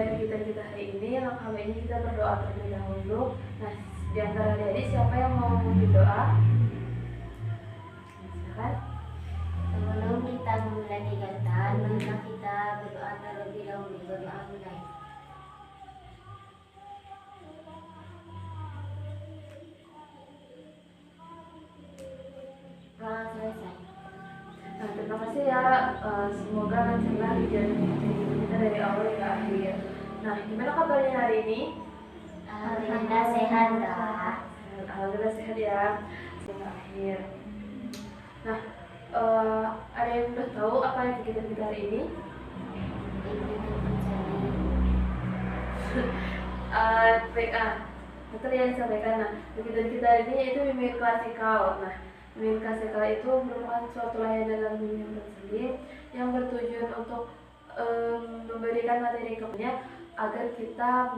memulai kegiatan kita hari ini, langkah baiknya kita berdoa terlebih dahulu. Nah, di antara adik-adik siapa yang mau memimpin doa? Silakan. Sebelum kita memulai kegiatan, marilah kita berdoa terlebih dahulu. Berdoa mulai. Selesai. Nah, terima kasih ya. Semoga lancarlah kegiatan kita dari awal hingga akhir. Nah, gimana kabarnya hari ini? Alhamdulillah sehat, Kak. Alhamdulillah sehat ya. Hingga akhir. Nah, ada yang udah tahu apa yang kegiatan kita hari ini? Betul yang disampaikan. Nah, kegiatan kita hari ini yaitu bimbingan klasikal. Nah, bimbingan klasikal itu merupakan suatu layanan dalam bimbingan konseling yang bertujuan untuk memberikan materi kepadanya agar kita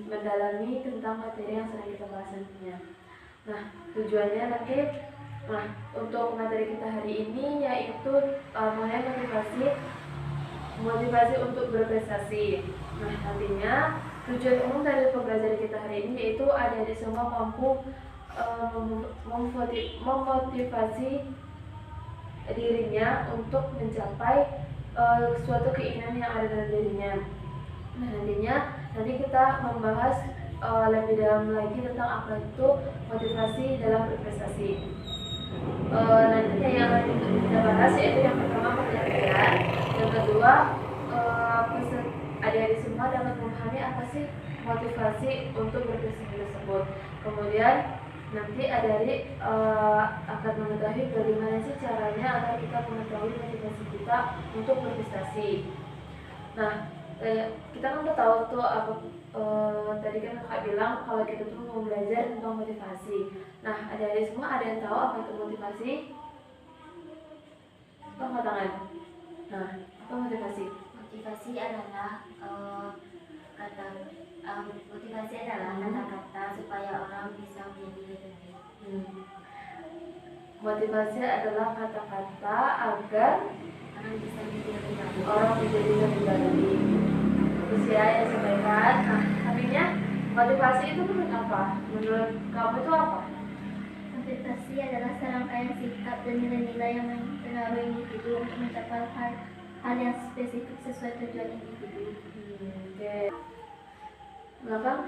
mendalami tentang materi yang sedang kita bahas nantinya. Nah, tujuannya nanti, untuk materi kita hari ini yaitu mengenai motivasi untuk berprestasi. Nah, nantinya tujuan umum dari pembelajaran kita hari ini yaitu adik-adik semua mampu memotivasi dirinya untuk mencapai suatu keinginan yang ada dalam dirinya. Nah, nanti kita membahas lebih dalam lagi tentang apa itu motivasi dalam berprestasi. Nantinya yang kita bahas yaitu yang pertama pengertian, yang kedua adik-adik semua dapat memahami apa sih motivasi untuk berprestasi tersebut. Kemudian nanti adik-adik akan mengetahui bagaimana sih caranya agar kita mengetahui motivasi kita untuk berprestasi. Nah, kita kan udah tahu tuh apa tadi kan kakak bilang kalau kita tuh mau belajar tentang motivasi. Nah, adik-adik semua ada yang tahu apa itu motivasi? Angkat tangan. Nah, apa motivasi? Motivasi adalah kata-kata supaya orang bisa menjadi lebih baik. Motivasi adalah kata-kata agar Orang bisa menjadi lebih baik. orang menjadi lebih baik. Terus ya yang sampaikan. Nah, artinya motivasi itu menurut apa? Menurut kamu itu apa? Motivasi adalah serangkaian sikap dan nilai-nilai yang mempengaruhi individu untuk mencapai hal yang spesifik sesuai tujuan individu. Oke. Belakang,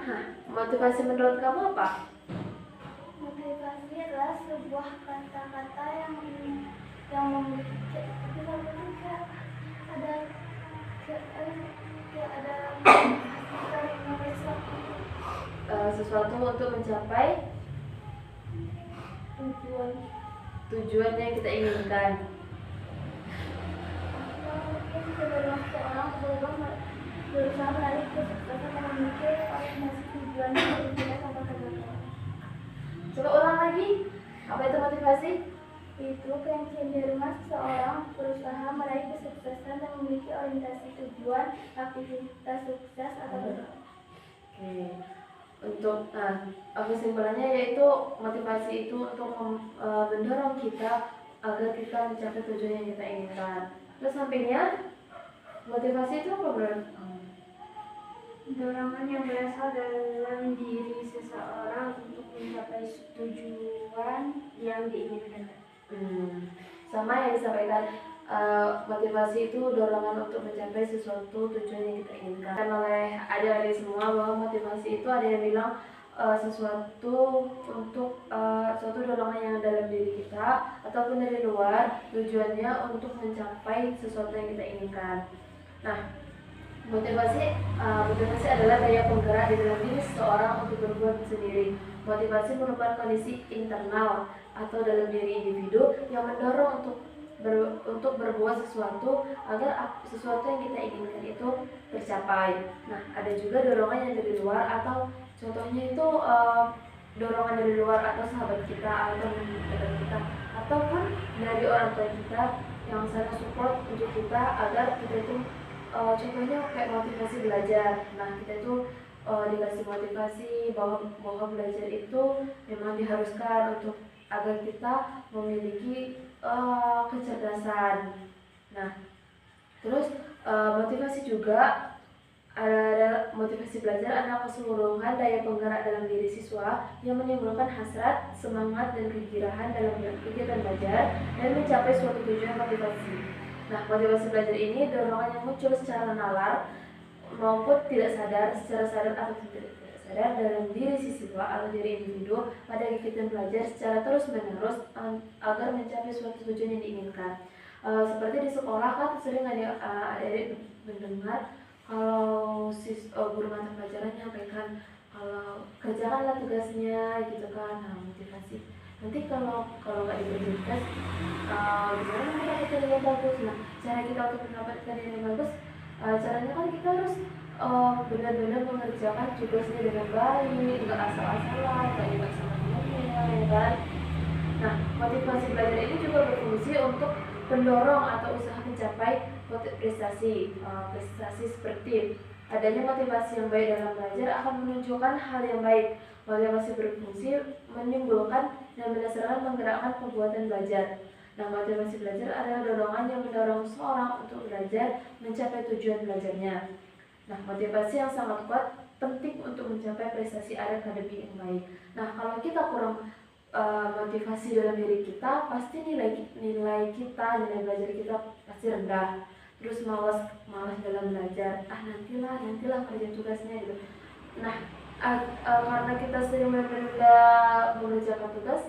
motivasi menurut kamu apa? Motivasi adalah sebuah kata-kata yang Sesuatu untuk mencapai tujuan yang kita inginkan. Berusaha menarik kesuksesan dan memiliki orientasi tujuan yang berbeda sama kegagalan. Coba ulang lagi. Apa itu motivasi? Itu kecenderungan seseorang berusaha meraih kesuksesan dan memiliki orientasi tujuan, aktivitas sukses atau kegagalan. Oke. Untuk kesimpulannya yaitu motivasi itu untuk mendorong kita agar kita mencapai tujuan yang kita inginkan. Terus sampingnya motivasi itu apa, Bro? Dorongan yang berasal dalam diri seseorang untuk mencapai tujuan yang diinginkan. Sama yang disampaikan, motivasi itu dorongan untuk mencapai sesuatu tujuan yang kita inginkan. Dan oleh adik-adik semua bahwa motivasi itu ada yang bilang sesuatu untuk suatu dorongan yang dalam diri kita ataupun dari luar, tujuannya untuk mencapai sesuatu yang kita inginkan. Nah, motivasi adalah daya penggerak di dalam diri seseorang untuk berbuat sendiri. Motivasi merupakan kondisi internal atau dalam diri individu yang mendorong untuk berbuat sesuatu agar sesuatu yang kita inginkan itu tercapai. Nah, ada juga dorongan yang dari luar, atau contohnya itu dorongan dari luar atau sahabat kita atau teman kita ataupun dari orang tua kita yang sangat support untuk kita agar kita itu contohnya kayak motivasi belajar. Nah, kita itu dikasih motivasi bahwa belajar itu memang diharuskan untuk agar kita memiliki kecerdasan. Nah, terus motivasi juga motivasi belajar adalah keseluruhan daya penggerak dalam diri siswa yang menimbulkan hasrat, semangat, dan kegirahan dalam kegiatan belajar dan mencapai suatu tujuan motivasi. Nah, motivasi belajar ini dorongan yang muncul secara nalar maupun tidak sadar, secara sadar atau tidak sadar dalam diri siswa atau diri individu pada kegiatan belajar secara terus-menerus agar mencapai suatu tujuan yang diinginkan. Seperti di sekolah kan sering ada adik-adik mendengar kalau guru mata pelajaran nyampaikan kalau kerjakanlah tugasnya gitu kan. Nah, motivasi nanti kalau nggak diberi tugas gimana mendapatkan yang bagus. Nah, cara kita untuk mendapatkan yang bagus, caranya kan kita harus benar-benar mengerjakan tugasnya dengan baik, nggak asal-asalan, nggak ingat sama temannya, ya kan. Nah, motivasi belajar ini juga berfungsi untuk pendorong atau usaha mencapai prestasi seperti adanya motivasi yang baik dalam belajar akan menunjukkan hal yang baik. Motivasi berfungsi menimbulkan dan berdasarkan menggerakkan perbuatan belajar. Nah, motivasi belajar adalah dorongan yang mendorong seorang untuk belajar mencapai tujuan belajarnya. Nah, motivasi yang sangat kuat penting untuk mencapai prestasi akademik yang baik. Nah, kalau kita kurang motivasi dalam diri kita, pasti nilai belajar kita pasti rendah. Terus malas dalam belajar, nantilah kerja tugasnya gitu. Nah, karena kita sering menunda mengerjakan tugas,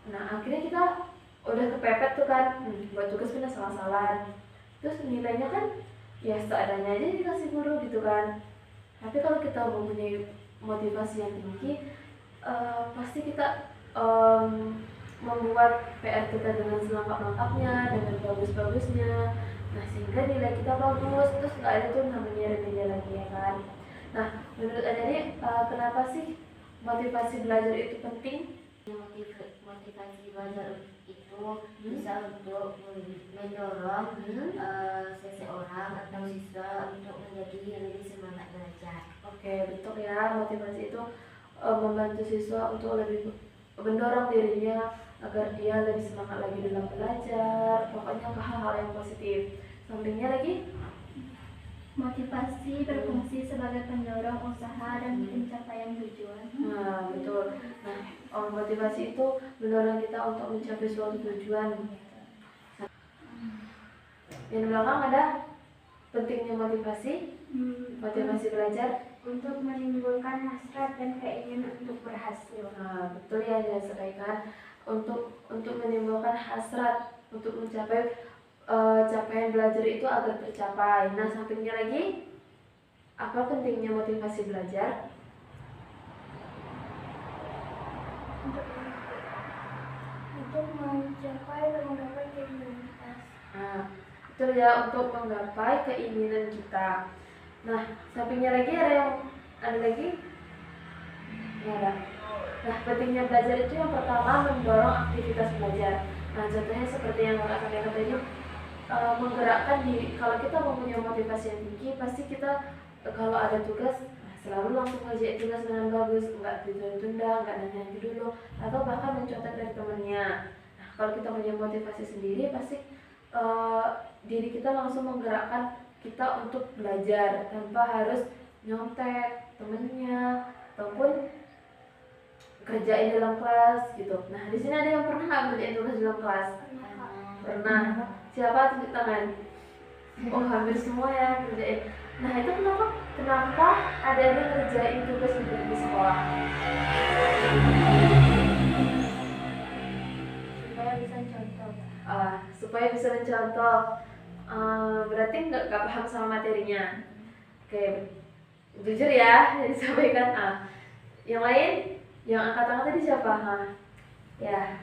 nah akhirnya kita udah kepepet tuh kan, buat tugas pindah salah-salah. Terus nilainya kan ya seadanya aja dikasih guru gitu kan. Tapi kalau kita mempunyai motivasi yang tinggi, pasti kita membuat PR kita dengan selengkap-lengkapnya, dengan bagus-bagusnya. Nah, sehingga nilai kita bagus, terus nggak ada tuh namanya remedial lagi ya kan. Nah, menurut Adani, kenapa sih motivasi belajar itu penting? Motivasi belajar itu bisa untuk mendorong seseorang atau siswa untuk menjadi lebih semangat belajar. Oke, betul ya, motivasi itu membantu siswa untuk lebih mendorong dirinya agar dia lebih semangat lagi dalam belajar, pokoknya ke hal-hal yang positif. Sampingnya lagi, motivasi berfungsi sebagai pendorong usaha dan pencapaian tujuan. Nah, betul. Nah, motivasi itu mendorong kita untuk mencapai suatu tujuan. Yang belakang ada pentingnya motivasi belajar Untuk menimbulkan hasrat dan keinginan untuk berhasil. Nah, betul ya, disampaikan untuk menimbulkan hasrat untuk mencapai capaian belajar itu agar tercapai. Nah, sampingnya lagi, apa pentingnya motivasi belajar? Untuk mencapai dan menggapai keinginan kita. Nah, betul ya, untuk menggapai keinginan kita. Nah, sampingnya lagi ada lagi? Ya ada. Nah, pentingnya belajar itu yang pertama mendorong aktivitas belajar. Nah, contohnya seperti yang kakak sampaikan tadi, menggerakkan diri. Kalau kita mempunyai motivasi yang tinggi, pasti kita kalau ada tugas selalu langsung ngerjain tugas dengan bagus, nggak ditunda, nggak nanya dulu, atau bahkan mencontek dari temannya. Nah, kalau kita punya motivasi sendiri, pasti diri kita langsung menggerakkan kita untuk belajar tanpa harus nyontek temennya ataupun kerjain dalam kelas gitu. Nah, di sini ada yang pernah nggak kerjain tugas dalam kelas? Pernah. Siapa tunjuk tangan? Oh, hampir semua ya kerjain. Nah, itu kenapa ada yang ngerjain tugas di sekolah? Supaya bisa mencontoh. Berarti nggak paham sama materinya. Oke, jujur ya, yang disampaikan. Yang lain, yang angkat tangan tadi siapa? Ya.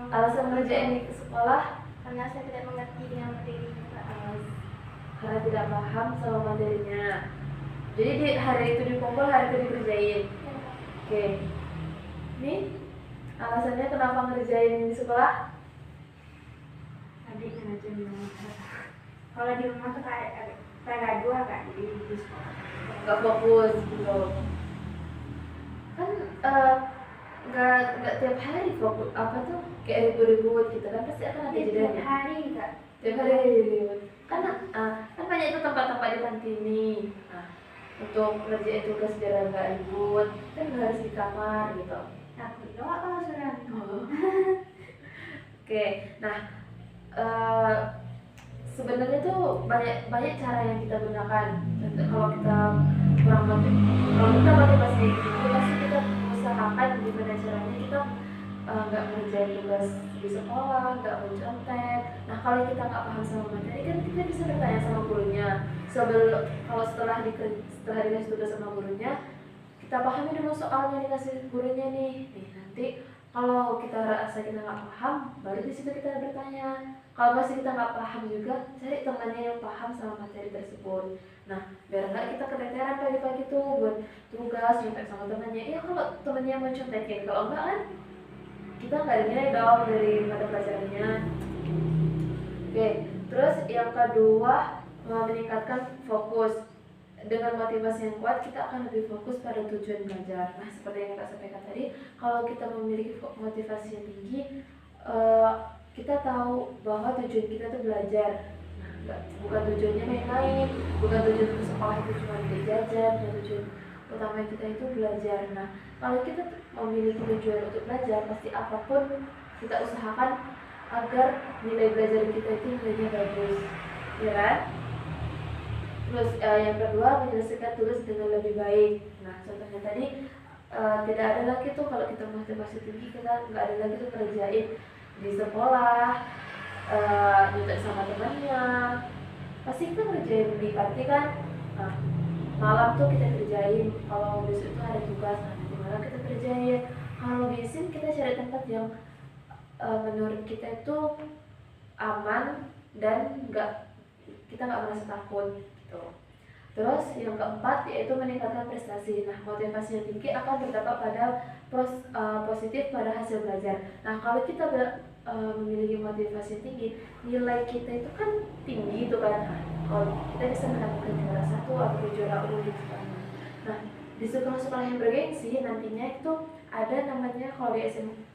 Alasan ngerjain di sekolah? Karena saya tidak mengerti dengan materinya. Karena tidak paham sama materinya. Jadi di hari itu dikumpul, hari itu dikerjain. Oke. Ini alasannya kenapa ngerjain di sekolah? Adik ngerjain di rumah. Kalau di rumah tuh kayak dua kan di sekolah. Nggak fokus gitu. Kan nggak tiap hari fokus kayak ribut gitu kan, pasti akan ada jedanya. Tiap hari enggak. Tiap hari ribut. Kan banyak itu tempat-tempat di panti ini. Nah, untuk ngerjain tugas biar nggak ribut, kan nggak harus di kamar gitu. Takut doang kalau surat. Oke, nah eh, sebenarnya tuh banyak banyak cara yang kita gunakan. Contoh, kalau kita kurang kalau kita motivasi gitu, pasti kita usahakan gimana caranya kita nggak ngerjain tugas di sekolah, nggak mencontek. Nah kalau kita nggak paham sama materi kan kita bisa bertanya sama gurunya. Kalau setelah dikasih tugas sama gurunya, kita pahami dulu soalnya dikasih gurunya nih. Nanti kalau kita rasa kita nggak paham, baru di situ kita bertanya. Kalau masih kita nggak paham juga, cari temannya yang paham sama materi tersebut. Nah, biar nggak kita keteteran pagi-pagi tuh buat tugas, nyontek sama temannya. Iya kalau temannya mau contekin, kalau enggak kan kita nggak dinilai dong dari mata pelajarannya. Oke, terus yang kedua meningkatkan fokus. Dengan motivasi yang kuat kita akan lebih fokus pada tujuan belajar. Nah seperti yang Kak sampaikan tadi, kalau kita memiliki motivasi yang tinggi, kita tahu bahwa tujuan kita itu belajar. Nah, bukan tujuannya main-main, bukan tujuan ke sekolah itu cuma untuk jajan, dan tujuan utama kita itu belajar. Nah kalau kita memiliki tujuan untuk belajar, pasti apapun kita usahakan agar nilai belajar kita itu nilainya bagus, ya kan? Terus yang kedua, menyelesaikan tugas dengan lebih baik. Nah contohnya tadi tidak ada lagi tuh kalau kita motivasi tinggi, kita nggak ada lagi tuh kerjain di sekolah, nyontek sama temannya. Pasti kita kerjain di panti kan. Nah malam tuh kita kerjain, kalau besok itu ada tugas, nanti malam kita kerjain. Kalau bisin kita cari tempat yang menurut kita itu aman dan kita nggak merasa takut. Terus yang keempat yaitu meningkatkan prestasi. Nah motivasi yang tinggi akan berdampak pada positif pada hasil belajar. Nah kalau kita memiliki motivasi tinggi, nilai kita itu kan tinggi itu kan. Nah, kalau kita bisa mendapatkan juara 1 atau juara umum gitu kan. Nah di sekolah-sekolah yang bergengsi nantinya itu ada namanya, kalau di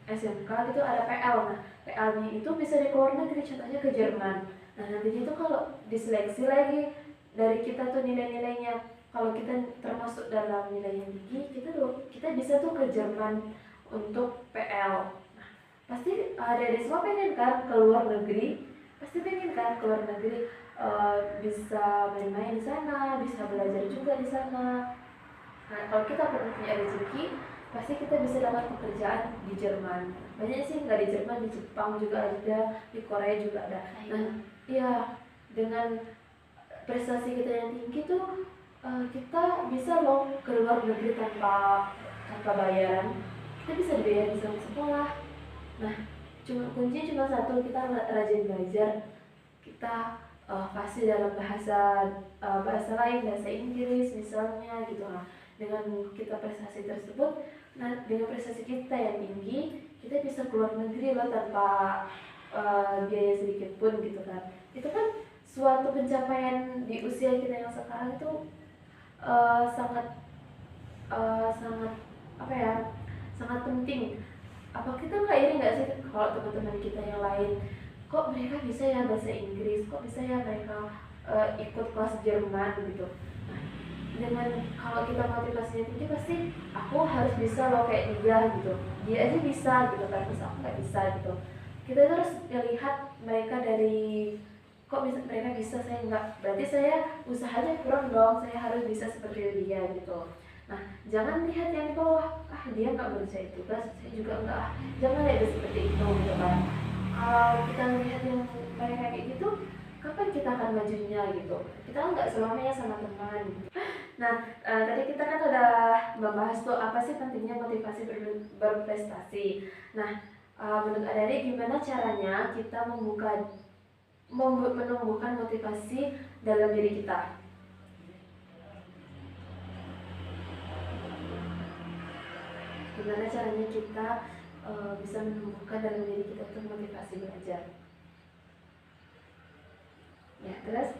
SMK itu ada PL. Nah PL-nya itu bisa di luar negeri, contohnya ke Jerman. Nah nantinya itu kalau diseleksi lagi dari kita tuh nilai-nilainya, kalau kita termasuk dalam nilai yang tinggi, kita bisa tuh ke Jerman untuk PL. Nah, pasti adik-adik semua pengen kan ke luar negeri, pasti pengen kan ke luar negeri, bisa main-main di sana, bisa belajar juga di sana. Nah kalau kita punya rezeki, pasti kita bisa dapat pekerjaan di Jerman. Banyak sih, nggak di Jerman, di Jepang juga ada, di Korea juga ada. Nah iya, dengan prestasi kita yang tinggi tuh kita bisa loh ke luar negeri tanpa bayaran. Kita bisa dibayarin sama sekolah. Nah kunci cuma satu, kita rajin belajar, kita fasih dalam bahasa lain, bahasa Inggris misalnya gitu. Nah dengan kita prestasi tersebut, nah dengan prestasi kita yang tinggi, kita bisa keluar negeri loh tanpa biaya sedikit pun gitu kan. Itu kan suatu pencapaian di usia kita yang sekarang itu sangat apa ya, sangat penting. Apa kita nggak iri nggak sih kalau teman-teman kita yang lain, kok mereka bisa ya bahasa Inggris, kok bisa ya mereka ikut kelas Jerman gitu. Nah, dengan kalau kita motivasinya tinggi, pasti aku harus bisa loh kayak dia gitu, dia aja bisa gitu kan, terus aku nggak bisa gitu. Kita harus melihat mereka dari kok mereka bisa, saya enggak, berarti saya usahanya kurang dong, saya harus bisa seperti dia gitu. Nah jangan lihat yang di bawah, dia nggak mengerjain tugas, saya juga enggak, jangan lihat seperti itu gitu kan. Kalau kita melihat yang mereka kayak gitu, kapan kita akan majunya gitu. Kita nggak selamanya sama teman gitu. Nah tadi kita kan udah membahas tuh apa sih pentingnya motivasi berprestasi. Nah menurut adik-adik gimana caranya kita menumbuhkan motivasi dalam diri kita? Gimana caranya kita bisa menumbuhkan dalam diri kita itu motivasi belajar? Ya terus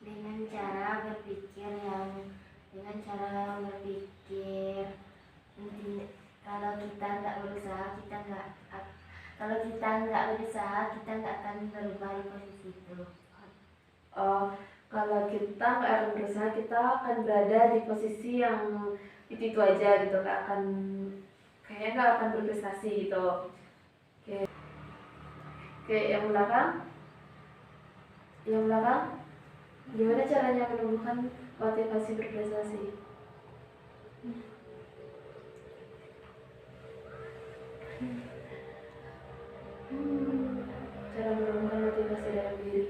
dengan cara berpikir kalau kita nggak berusaha kita nggak akan berubah di posisi itu. Kalau kita nggak akan berusaha, kita akan berada di posisi yang itu aja gitu, kayaknya nggak akan berprestasi gitu. Oke, yang belakang gimana caranya menumbuhkan motivasi berprestasi? Cara menumbuhkan motivasi dalam diri.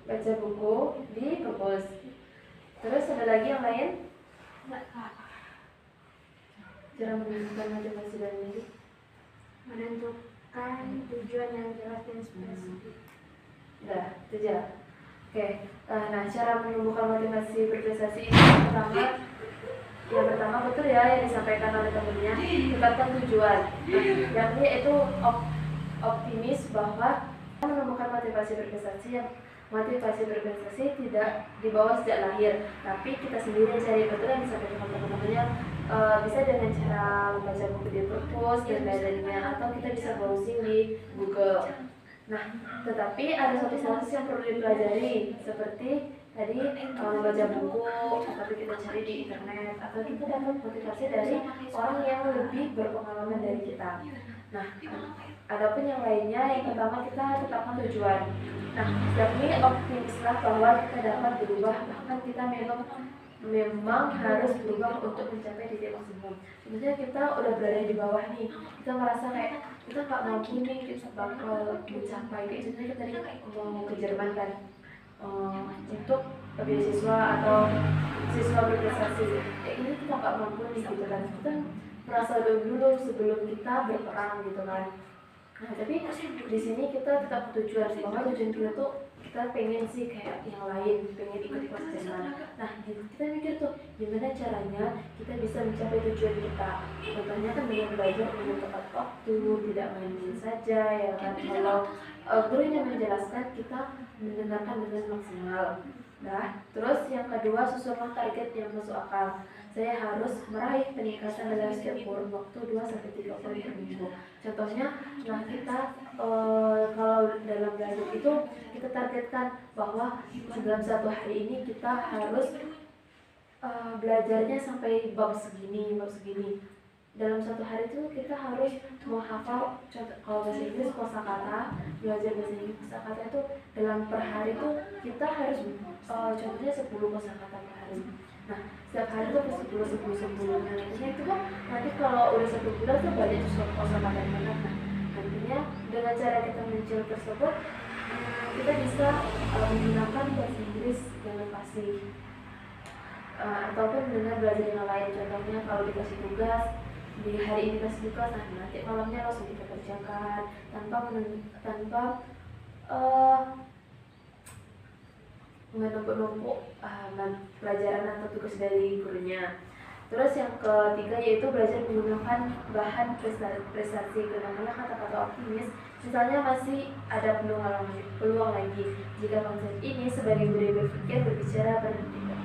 Baca buku di perpus. Terus ada lagi yang lain? Cara menumbuhkan motivasi dalam diri. Menentukan tujuan yang jelas dan spesifik. Udah, itu aja. Oke, nah cara menumbuhkan motivasi berprestasi ini yang pertama betul ya yang disampaikan oleh temennya, tetapkan tujuan. Yang ini itu optimis bahwa menumbuhkan motivasi berprestasi tidak dibawa sejak lahir, tapi kita sendiri cari. Betul yang disampaikan oleh teman-temannya, bisa dengan cara membaca buku di perpus dan lainnya, atau kita bisa browsing di Google. Nah, tetapi ada satu yang perlu dipelajari, seperti tadi membaca buku, atau kita cari di internet, atau kita dapat motivasi dari orang yang lebih berpengalaman dari kita. Nah, adapun yang lainnya, yang pertama kita tetapkan tujuan. Nah, kami optimislah bahwa kita dapat berubah, bahkan kita memang harus berubah untuk mencapai titik maksimum. Sebenarnya kita udah berada di bawah nih, kita merasa kayak kita nggak mampu nih, kita bakal mencapai. Kayak sebenarnya kita tadi mau ke Jerman kan, untuk beasiswa atau siswa berprestasi. Kayak ini kita nggak mampu nih gitu kan. Kita merasa dulu sebelum kita berperang gitu kan. Nah, tapi di sini kita tetap tujuan bahwa tujuan kita tuh kita pengen sih kayak yang lain, pengen ikut proses Jerman. Nah, kita mikir tuh gimana caranya kita bisa mencapai tujuan kita. Contohnya kan dengan belajar dengan tepat waktu, tidak main-main saja ya kan. Kalau gurunya menjelaskan, kita mendengarkan dengan maksimal. Nah, terus yang kedua, susunlah target yang masuk akal. Saya harus meraih peningkatan dalam setiap kurun waktu 2-3 kali per minggu. Contohnya, nah kita kalau dalam belajar itu kita targetkan bahwa dalam satu hari ini kita harus belajarnya sampai bab segini. Dalam satu hari itu kita harus menghafal, kalau bahasa Inggris kosakata, belajar bahasa Inggris kosakata itu dalam per hari itu kita harus contohnya 10 kosakata per hari. Nah, setiap hari itu 10. Nah, itu kan nanti kalau udah 1 bulan tuh banyak kosakata yang benar. Nah, nantinya dengan cara kita mencil tersebut, kita bisa menggunakan bahasa Inggris dengan fasih, ataupun dengan belajar yang lain. Contohnya kalau dikasih tugas di hari ini kasih tugas, nah nanti malamnya langsung kita kerjakan tanpa menumpuk pelajaran atau tugas dari gurunya. Terus yang ketiga yaitu belajar menggunakan bahan prestasi. Kenapa kata-kata optimis? Misalnya masih ada peluang lagi jika konsep ini sebagai budaya berpikir, berbicara,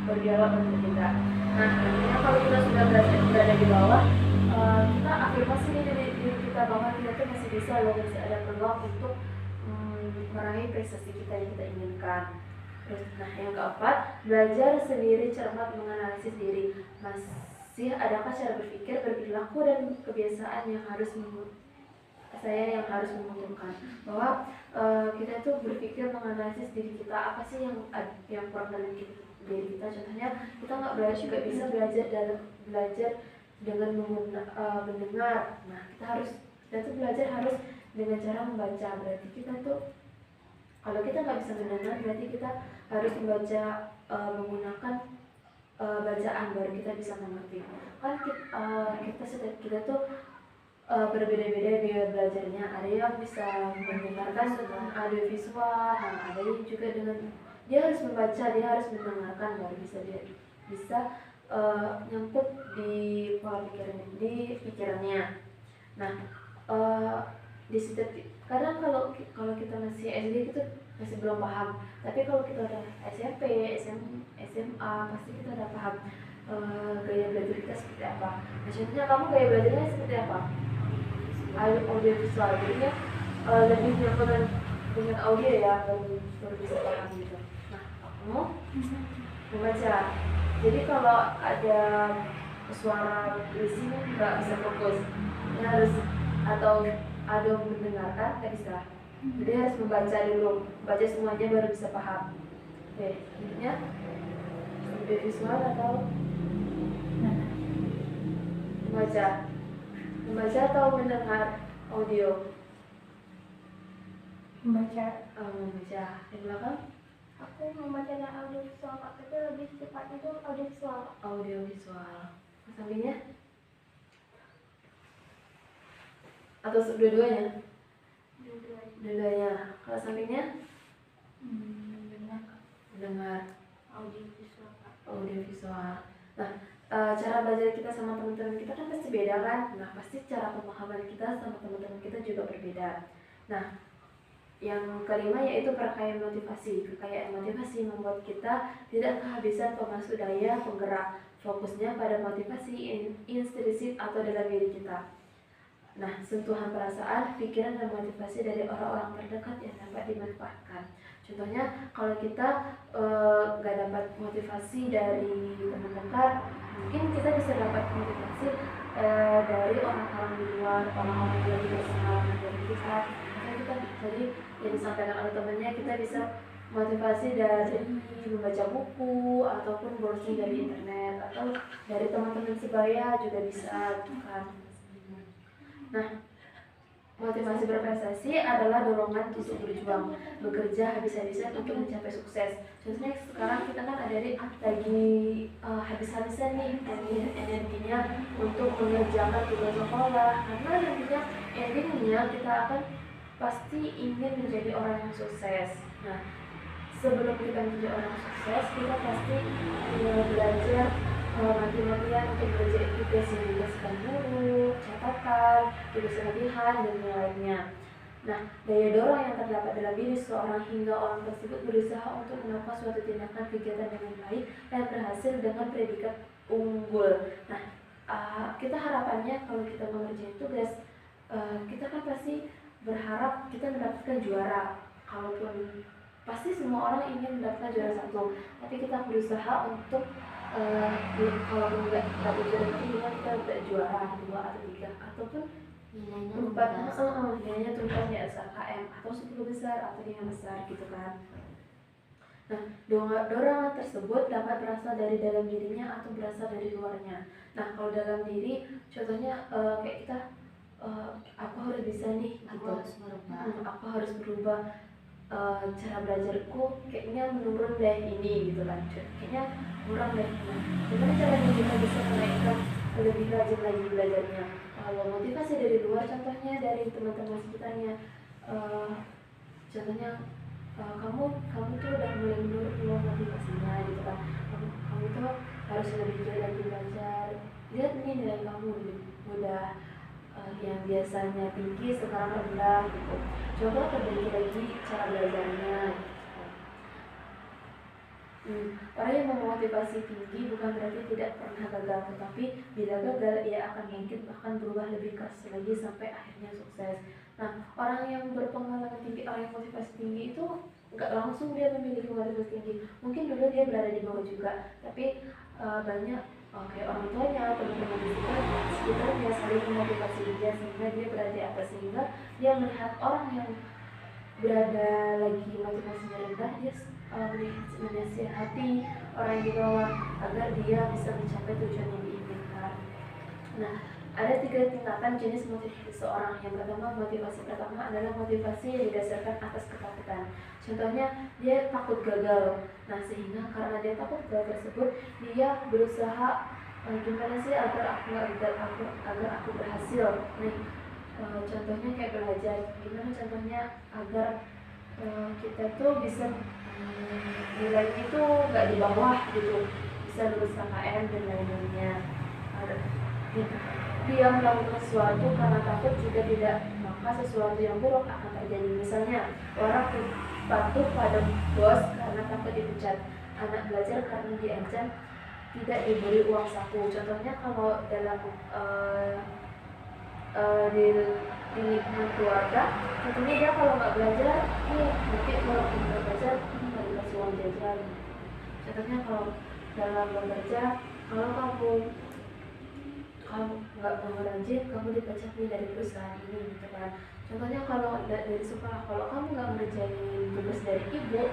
berdialog dengan kita. Nah, nantinya kalau kita sudah berada di bawah, kita afirmasi diri kita bahwa kita tuh masih bisa loh, masih ada peluang untuk meraih prestasi kita yang kita inginkan. Terus, nah yang keempat, belajar sendiri, cermat menganalisis diri. Masih adakah cara berpikir, berperilaku dan kebiasaan yang harus menguntungkan? Bahwa kita tuh berpikir menganalisis diri kita, apa sih yang kurang dalam diri kita. Contohnya kita nggak belajar juga bisa belajar dengan mendengar. Nah, kita tuh belajar harus dengan cara membaca. Berarti kita tuh kalau kita nggak bisa mendengar, berarti kita harus membaca menggunakan bacaan, baru kita bisa mengerti. Kan kita tuh berbeda-beda biaya belajarnya. Ada yang bisa mendengarkan dengan audio visual, nah ada yang juga dengan dia harus membaca, dia harus mendengarkan, baru dia bisa nyangkut di pola pikirannya. Nah, di setiap kadang kalau kita masih SD gitu masih belum paham. Tapi kalau kita udah SMP, SMA pasti kita udah paham gaya belajar kita seperti apa. Maksudnya kamu gaya belajarnya seperti apa? Audio visual, jadinya lebih nyaman dengan audio ya, baru bisa paham gitu. Nah, kamu membaca. Jadi kalau ada suara berisik nggak bisa fokus, ya harus, atau ada mendengarkan nggak bisa. Jadi harus membaca dulu, baca semuanya baru bisa paham. Oke, intinya audio visual atau membaca atau mendengar audio. Membaca. Membaca. Yang belakang Aku membaca dan audio visual, tapi lebih cepatnya itu audio visual. audio visual. Sampingnya atau dua-duanya? Dua-duanya. Kalau sampingnya mendengar Audio visual. audio visual. Nah, cara belajar kita sama teman-teman kita kan pasti beda kan? Nah, pasti cara pemahaman kita sama teman-teman kita juga berbeda. Nah, yang kelima yaitu perkayaan motivasi. Kekayaan motivasi membuat kita tidak kehabisan pemasuk daya penggerak, fokusnya pada motivasi intrinsik atau dalam diri kita. Nah, sentuhan perasaan, pikiran, dan motivasi dari orang-orang terdekat yang dapat dimanfaatkan. Contohnya, kalau kita nggak dapat motivasi dari teman dekat, mungkin kita bisa dapat motivasi dari orang-orang di luar, orang-orang yang lebih bersama dari kita. Kita jadi yang disampaikan oleh temannya, kita bisa motivasi dari membaca buku ataupun browsing dari internet atau dari teman-teman sebaya juga bisa kan. Nah, motivasi berprestasi adalah dorongan untuk berjuang, bekerja habis-habisan untuk mencapai sukses. Contohnya sekarang kita kan lagi habis-habisan nih energinya untuk mengerjakan tugas sekolah, karena nantinya endingnya kita akan pasti ingin menjadi orang yang sukses. Nah, sebelum kita menjadi orang yang sukses, kita pasti belajar mati-matian untuk belajar tugas yang diberikan guru, catatan, tugas latihan, dan yang lainnya. Nah, daya dorong yang terdapat dalam diri seorang hingga orang tersebut berusaha untuk melakukan suatu tindakan kegiatan dengan baik dan berhasil dengan predikat unggul. Nah, kita harapannya kalau kita mengerjakan tugas, kita kan pasti berharap kita mendapatkan juara. Kalaupun pasti semua orang ingin mendapatkan juara satu, tapi kita berusaha untuk kalau nggak dapat juara ketiga, kita dapat juara 2 atau 3 ataupun nilainya tempat di SKM atau 10 besar atau 5 besar gitu kan. Nah, dorongan tersebut dapat berasal dari dalam dirinya atau berasal dari luarnya. Nah, kalau dalam diri, contohnya kayak kita, aku harus bisa nih, gitu. Aku harus berubah. Cara belajarku kayaknya menurun deh ini gitu kan, kayaknya kurang deh. Nah, gimana caranya kita bisa menaikkan lebih rajin lagi belajarnya? Kalau motivasi dari luar, contohnya dari teman-teman sekitarnya, contohnya kamu tuh udah mulai menurun motivasinya gitu kan, kamu tuh harus lebih giat lagi belajar, lihat nih nilai kamu udah yang biasanya tinggi sekarang rendah gitu. Coba perbaiki lagi cara belajarnya gitu. Orang yang memotivasi tinggi bukan berarti tidak pernah gagal, tetapi bila gagal ia akan bangkit bahkan berubah lebih keras lagi sampai akhirnya sukses. Nah, orang yang berpengalaman tinggi, orang yang motivasi tinggi itu nggak langsung dia memiliki motivasi tinggi. Mungkin dulu dia berada di bawah juga, tapi banyak kayak orang tuanya, teman-teman di sekitarnya saling memotivasi dia sehingga dia berada di atas, sehingga dia melihat orang yang berada lagi motivasinya rendah, dia menasihati orang yang di bawah agar dia bisa mencapai tujuan yang diinginkan. Nah, ada 3 tingkatan jenis motivasi seseorang. Yang pertama, motivasi pertama adalah motivasi yang didasarkan atas ketakutan. Contohnya, dia takut gagal. Nah, sehingga karena dia takut gagal tersebut, dia berusaha gimana sih agar aku nggak gagal, agar aku berhasil. Nih, contohnya kayak belajar. Gimana contohnya agar kita tuh bisa nilainya itu nggak di bawah gitu, bisa lulus KKM dan lain-lainnya. Dia melakukan sesuatu karena takut jika tidak, maka sesuatu yang buruk akan terjadi. Misalnya, orang patuh pada bos karena takut dipecat, anak belajar karena diancam tidak diberi uang saku. Contohnya kalau dalam di lingkungan keluarga, contohnya dia kalau nggak belajar, nanti kalau nggak belajar nggak dikasih uang jajan. Contohnya kalau dalam bekerja, kalau kamu nggak mau rajin, kamu dipecat nih dari perusahaan ini, gitu kan. Contohnya kalau dari sekolah, kalau kamu nggak ngerjain tugas dari ibu,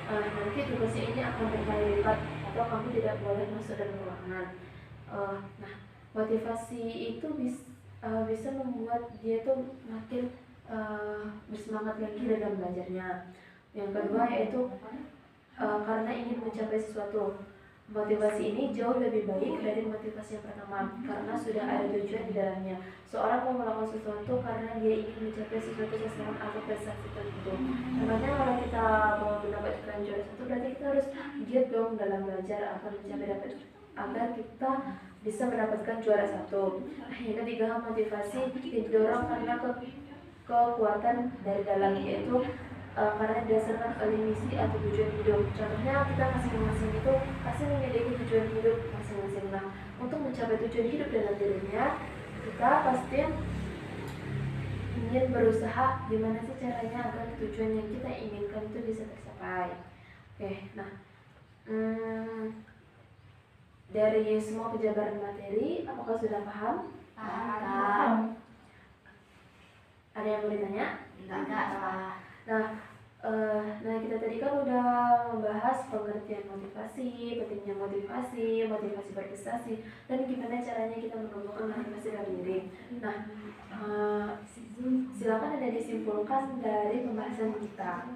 nanti tugasnya ini akan berkali lipat, atau kamu tidak boleh masuk dalam ruangan. Nah, motivasi itu bisa membuat dia tuh makin bersemangat lagi dalam belajarnya. Yang kedua yaitu karena ingin mencapai sesuatu. Motivasi ini jauh lebih baik dari motivasi yang pertama karena sudah ada tujuan di dalamnya. Seorang mau melakukan sesuatu karena dia ingin mencapai sesuatu sasaran atau prestasi tertentu. Contohnya kalau kita mau mendapatkan juara satu, berarti kita harus giat dong dalam belajar agar kita bisa mendapatkan juara satu. Yang ketiga, motivasi didorong karena kekuatan dari dalam, yaitu karena didasarkan oleh misi atau tujuan hidup. Contohnya kita masing-masing itu pasti memiliki tujuan hidup masing-masing. Nah, untuk mencapai tujuan hidup dalam dirinya, kita pasti ingin berusaha gimana sih caranya agar tujuan yang kita inginkan itu bisa tercapai. Oke, nah dari semua penjabaran materi, apakah sudah paham? Paham. Ada yang mau ditanya? Enggak. Nah kita tadi kan udah membahas pengertian motivasi, pentingnya motivasi berprestasi, dan gimana caranya kita menumbuhkan motivasi dalam diri. Nah, silakan ada disimpulkan dari pembahasan kita.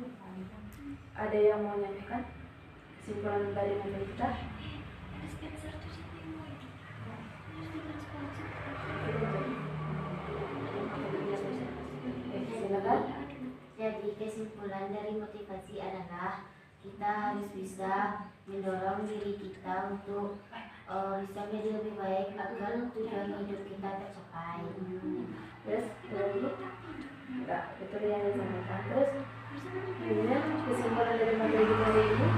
Ada yang mau menyampaikan kesimpulan dari materi kita? Silakan. Jadi kesimpulan dari motivasi adalah kita harus bisa mendorong diri kita untuk bisa menjadi lebih baik agar tujuan hidup kita tercapai. Terus enggak betul yang disampaikan. Terus ini kesimpulan dari materi kita hari ini.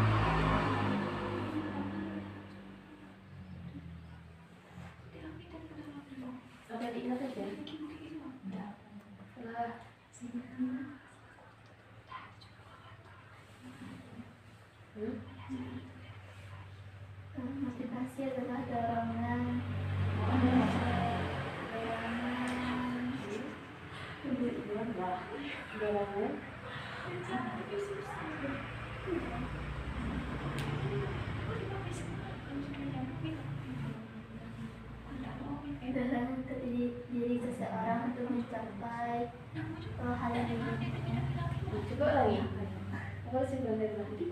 Ada diingat aja. Motivasi adalah dorongan untuk diri seseorang untuk mencapai hal yang diinginkan. Coba lagi. Apa kesimpulan dari materi?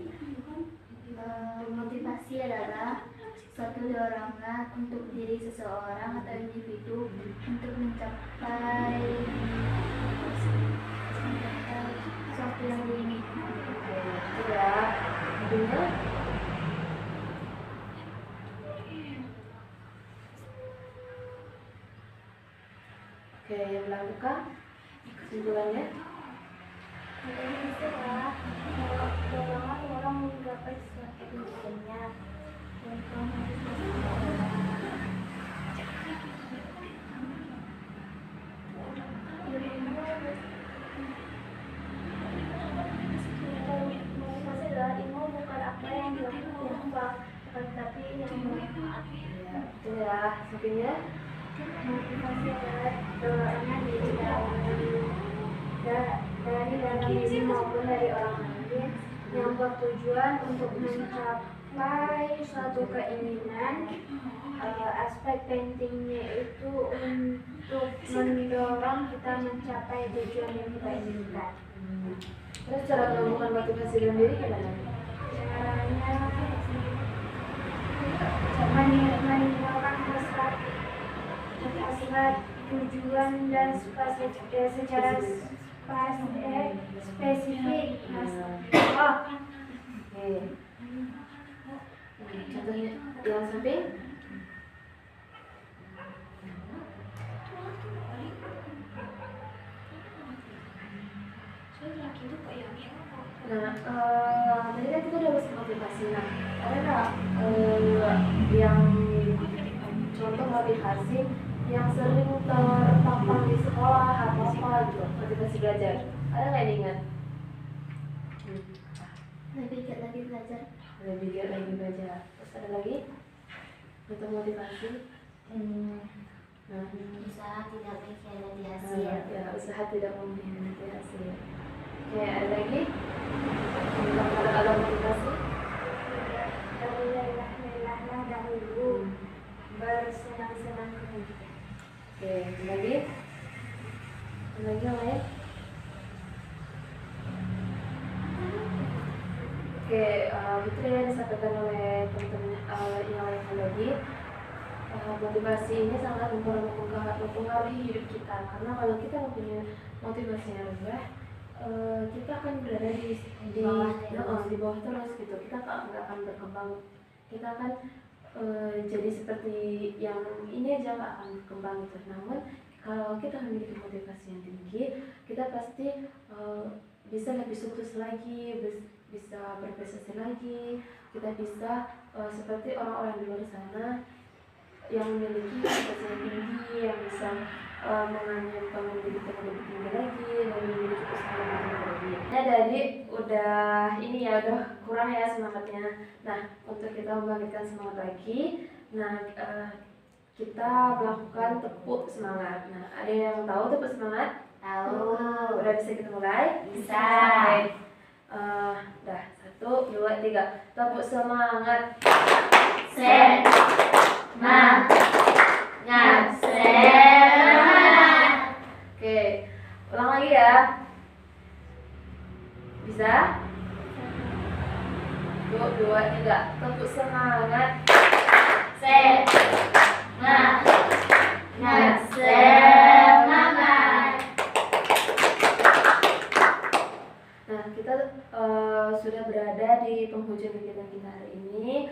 Motivasi adalah suatu dorongan untuk diri seseorang atau individu untuk mencapai sesuatu yang diinginkan. Itu ya. Intinya oke, yang melakukan kesimpulannya. Motivasi adalah dorongan orang menggapai sesuatu tujuannya. Motivasi adalah ilmu bukan apa yang dilakukan, tetapi yang bermanfaat. Ya, itu ya. Sampingnya Motivasi adalah dorongan dari dalam diri maupun dari orang lain yang bertujuan untuk mencapai suatu keinginan. Aspek pentingnya itu untuk mendorong kita mencapai tujuan yang kita inginkan. terus cara menumbuhkan motivasi dalam diri gimana? Caranya meninggalkan hasrat tujuan dan secara spesifik. Oke. Contohnya yang samping. Nah, tadi kan kita udah bahas motivasi. Nah, ada nggak yang contoh motivasi yang sering terpapar di sekolah atau apa gitu, motivasi belajar? Ada nggak yang ingat? Lebih giat lagi belajar. Lebih giat lagi belajar. Terus ada lagi untuk motivasi? Nah, Usaha tidak mengkhianati hasil. ya, usaha tidak mengkhianati hasil. Oke, ada lagi tentang kata-kata motivasi? Berlelah-lelahlah dahulu, bersenang-senang kemudian. Oke, ada lagi? Ada lagi yang lain? Oke, itu yang disampaikan oleh teman-teman yang lain lagi. Motivasi ini sangat mempengaruhi hidup kita, karena kalau kita mempunyai motivasi yang rendah, kita akan berada di bawah terus gitu. Kita nggak akan berkembang, kita akan jadi seperti yang ini aja, nggak akan berkembang gitu. Namun kalau kita memiliki motivasi yang tinggi, kita pasti bisa lebih sukses lagi, bisa berprestasi lagi. Kita bisa seperti orang-orang di luar sana yang memiliki motivasi yang tinggi, yang bisa menganyam pendidikan lebih tinggi lagi dan memiliki usaha yang lebih tinggi. Nah, jadi udah ini ya, udah kurang ya semangatnya. Nah, untuk kita membangkitkan semangat lagi, nah kita melakukan tepuk semangat. Nah, ada yang tahu tepuk semangat? Tahu. Udah bisa kita mulai? Bisa. Dah, 1, 2, 3. Tepuk semangat. Semangat. Oke, ulang lagi ya. Bisa? 1, 2, 3. Tepuk semangat. Semangat. Nah, kita sudah berada di penghujung kegiatan kita hari ini.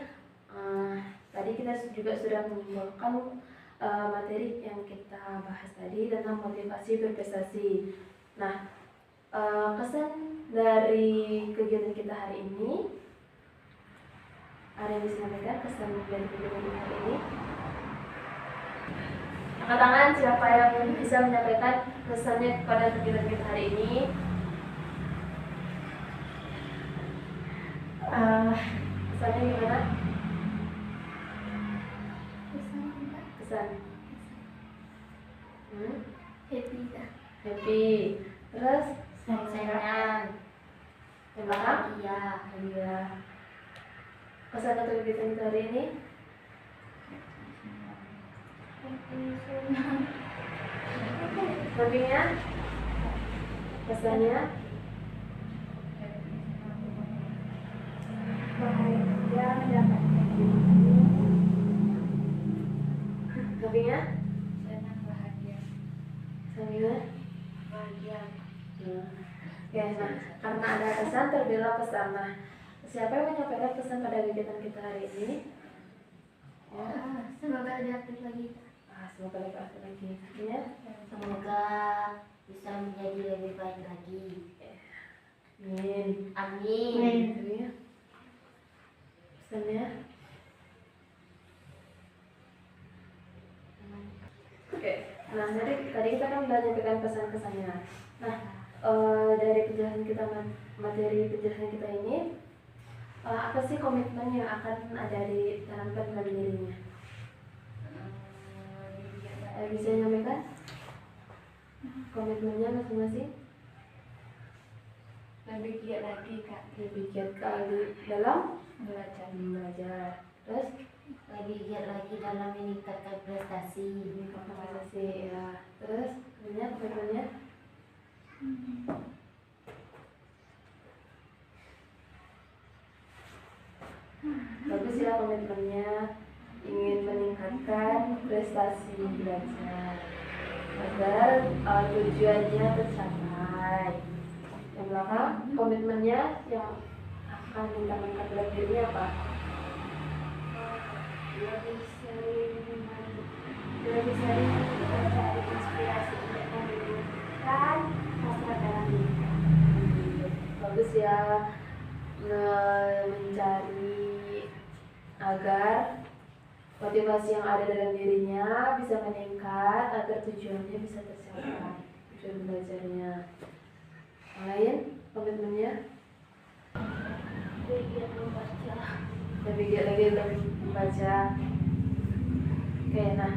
Tadi kita juga sudah menyimpulkan materi yang kita bahas tadi tentang motivasi berprestasi. Nah, kesan dari kegiatan kita hari ini, ada yang bisa sampaikan kesan dari kegiatan kita hari ini? Angkat tangan siapa yang bisa menyampaikan kesannya kepada kegiatan kita hari ini? Kesannya gimana? Kesan? Happy dah. Happy. Terus? Senang. Yang belakang? Iya. Kesan untuk kegiatan kita hari ini? Lebihnya? Kesannya? Bahagia mendapatkan Lebihnya? senang bahagia. Sambil? Bahagia. Ya, nah, karena ada kesan terbelah pesan. Nah, siapa yang menyampaikan pesan pada kegiatan kita hari ini? Ya. Semoga lebih aktif lagi. Semoga lebih aktif lagi. Ya. Semoga bisa menjadi lebih baik lagi. Amin. Amin. Itu ya. Pesannya? Oke. Nah, jadi tadi kita kan udah menyampaikan pesan-kesannya. Nah, dari penjelasan kita materi penjelasan kita ini, apa sih komitmen yang akan ada ditanamkan dalam dirinya? Bisa nyampaikan komitmennya masing-masing? Lebih giat lagi Kak Lebih giat kali dalam belajar. belajar. Terus Lebih giat lagi dalam meningkatkan prestasi. kompetisi ya. Terus punya komitmennya? Bagus ya komitmennya, ingin meningkatkan prestasi belajar agar tujuannya tercapai. Yang belakang komitmennya yang akan ditanamkan dalam dirinya apa? Lebih sering mencari inspirasi untuk meningkatkan hasrat dalam diri. Bagus ya. motivasi yang ada dalam dirinya bisa meningkat agar tujuannya bisa tercapai, tujuan belajarnya. Yang lain komitmennya? Lebih giat membaca. Lebih giat lagi untuk membaca. Oke, nah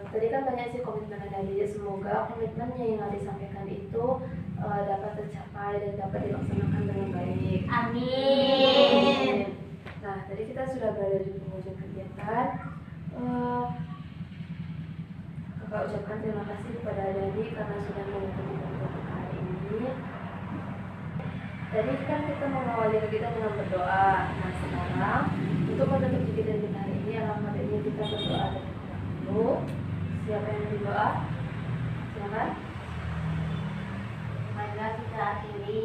tadi kan banyak sih komitmen yang ada. Jadi semoga komitmennya yang disampaikan itu dapat tercapai dan dapat dilaksanakan dengan baik. Amin. Nah, tadi kita sudah berada di penghujung kegiatan. Kakak ucapkan terima kasih kepada adik-adik karena sudah mengikuti kegiatan hari ini. Tadi kan kita mengawali kegiatan dengan berdoa. Nah, sekarang untuk menutup kegiatan kita hari ini, alangkah baiknya kita berdoa dulu. Siapa yang berdoa? Silakan. Marilah kita akhiri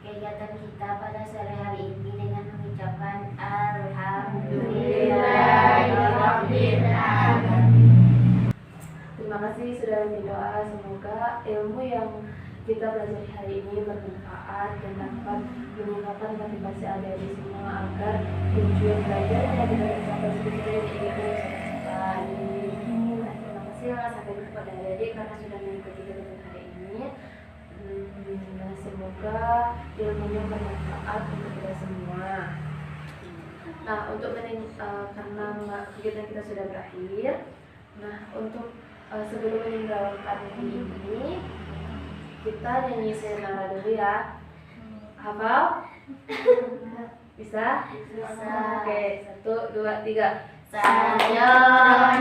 kegiatan kita pada sore hari ini dengan mengucapkan Alhamdulillahirrahmanirrahim. Terima kasih sudah berdoa. Semoga ilmu yang kita pelajari hari ini bermanfaat dan dapat meningkatkan motivasi adik-adik semua agar tujuan belajar yang kita capai sesuai diinginkan tercapai. Terima kasih sampai kepada adik-adik karena sudah mengikuti kegiatan hari ini. Dan semoga ilmunya bermanfaat untuk kita semua. Nah, untuk karena kegiatan kita sudah berakhir. Nah, untuk sebelum meninggalkan ini, kita nyanyi Sayonara dulu ya. Hafal? Bisa? Bisa. Oke, 1, 2, 3. Sayonara.